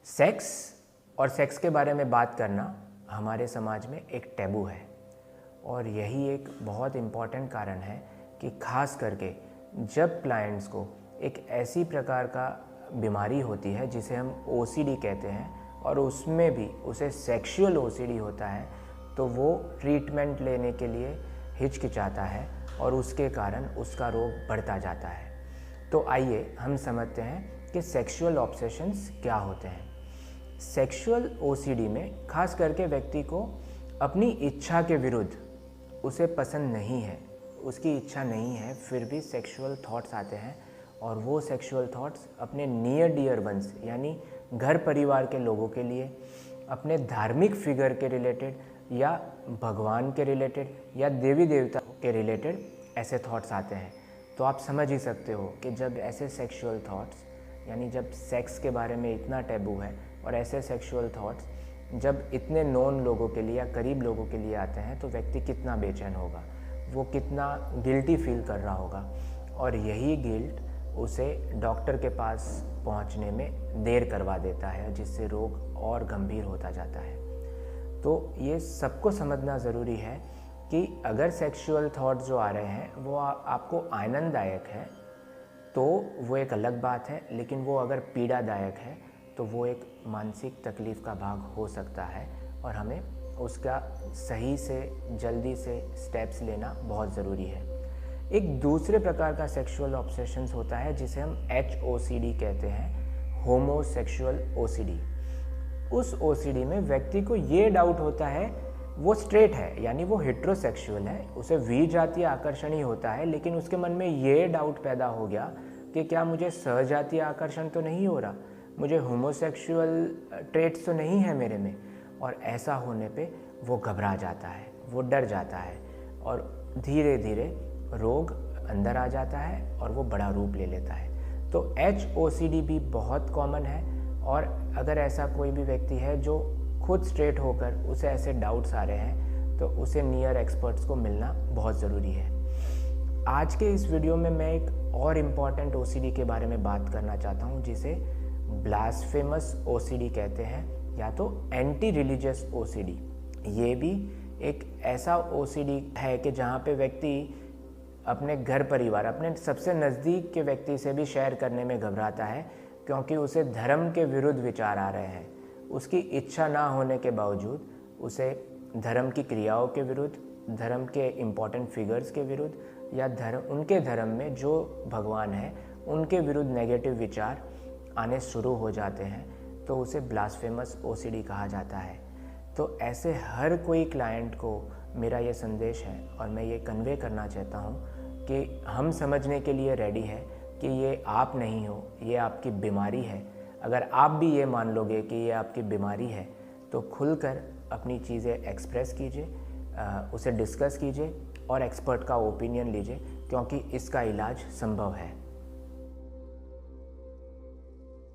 Sex और sex के बारे में बात करना हमारे समाज में एक टैबू है और यही एक बहुत इम्पॉर्टेंट कारण है कि खास करके जब क्लाइंट्स को एक ऐसी प्रकार का बीमारी होती है जिसे हम ओसीडी कहते हैं और उसमें भी उसे सेक्सुअल ओसीडी होता है, तो वो ट्रीटमेंट लेने के लिए हिचकिचाता है और उसके कारण उसका रोग बढ़ता जाता है। तो आइए हम समझते हैं कि सेक्सुअल ऑब्सेशंस क्या होते हैं। सेक्सुअल ओसीडी में खास करके व्यक्ति को अपनी इच्छा के विरुद्ध, उसे पसंद नहीं है, उसकी इच्छा नहीं है, फिर भी सेक्सुअल थॉट्स आते हैं और वो सेक्सुअल थॉट्स अपने नियर डियर वंस यानी घर परिवार के लोगों के लिए, अपने धार्मिक फिगर के रिलेटेड या भगवान के रिलेटेड या देवी देवता के रिलेटेड ऐसे थॉट्स आते हैं। तो आप समझ ही सकते हो कि जब ऐसे सेक्सुअल थॉट्स यानी जब सेक्स के बारे में इतना टैबू है और ऐसे सेक्सुअल थॉट्स जब इतने नोन लोगों के लिए या करीब लोगों के लिए आते हैं तो व्यक्ति कितना बेचैन होगा, वो कितना गिल्टी फील कर रहा होगा और यही गिल्ट उसे डॉक्टर के पास पहुंचने में देर करवा देता है, जिससे रोग और गंभीर होता जाता है। तो ये सबको समझना ज़रूरी है कि अगर सेक्सुअल थॉट्स जो आ रहे हैं वो आपको आनंददायक है तो वो एक अलग बात है, लेकिन वो अगर पीड़ादायक है तो वो एक मानसिक तकलीफ़ का भाग हो सकता है और हमें उसका सही से जल्दी से स्टेप्स लेना बहुत ज़रूरी है। एक दूसरे प्रकार का सेक्सुअल ऑब्सेशंस होता है जिसे हम HOCD कहते हैं, होमोसेक्सुअल ओसीडी। उस ओसीडी में व्यक्ति को ये डाउट होता है वो स्ट्रेट है यानी वो हेट्रोसेक्सुअल है, उसे विजातीय आकर्षण ही होता है, लेकिन उसके मन में ये डाउट पैदा हो गया कि क्या मुझे सहजातीय आकर्षण तो नहीं हो रहा, मुझे होमोसेक्सुअल ट्रेट्स तो नहीं है मेरे में। और ऐसा होने पे वो घबरा जाता है, वो डर जाता है और धीरे धीरे रोग अंदर आ जाता है और वो बड़ा रूप ले लेता है। तो HOCD भी बहुत कॉमन है और अगर ऐसा कोई भी व्यक्ति है जो खुद स्ट्रेट होकर उसे ऐसे डाउट्स आ रहे हैं तो उसे नियर एक्सपर्ट्स को मिलना बहुत ज़रूरी है। आज के इस वीडियो में मैं एक और इम्पॉर्टेंट OCD के बारे में बात करना चाहता हूँ जिसे ब्लास्फेमस OCD कहते हैं या तो एंटी रिलीजियस OCD। ये भी एक ऐसा OCD है कि जहाँ पे व्यक्ति अपने घर परिवार, अपने सबसे नज़दीक के व्यक्ति से भी शेयर करने में घबराता है क्योंकि उसे धर्म के विरुद्ध विचार आ रहे हैं। उसकी इच्छा ना होने के बावजूद उसे धर्म की क्रियाओं के विरुद्ध, धर्म के इम्पोर्टेंट फिगर्स के विरुद्ध या उनके धर्म में जो भगवान है उनके विरुद्ध नेगेटिव विचार आने शुरू हो जाते हैं, तो उसे ब्लास्फेमस OCD कहा जाता है। तो ऐसे हर कोई क्लाइंट को मेरा ये संदेश है और मैं ये कन्वे करना चाहता हूँ कि हम समझने के लिए रेडी है कि ये आप नहीं हो, ये आपकी बीमारी है। अगर आप भी ये मान लोगे कि ये आपकी बीमारी है तो खुलकर अपनी चीज़ें एक्सप्रेस कीजिए, उसे डिस्कस कीजिए और एक्सपर्ट का ओपिनियन लीजिए क्योंकि इसका इलाज संभव है।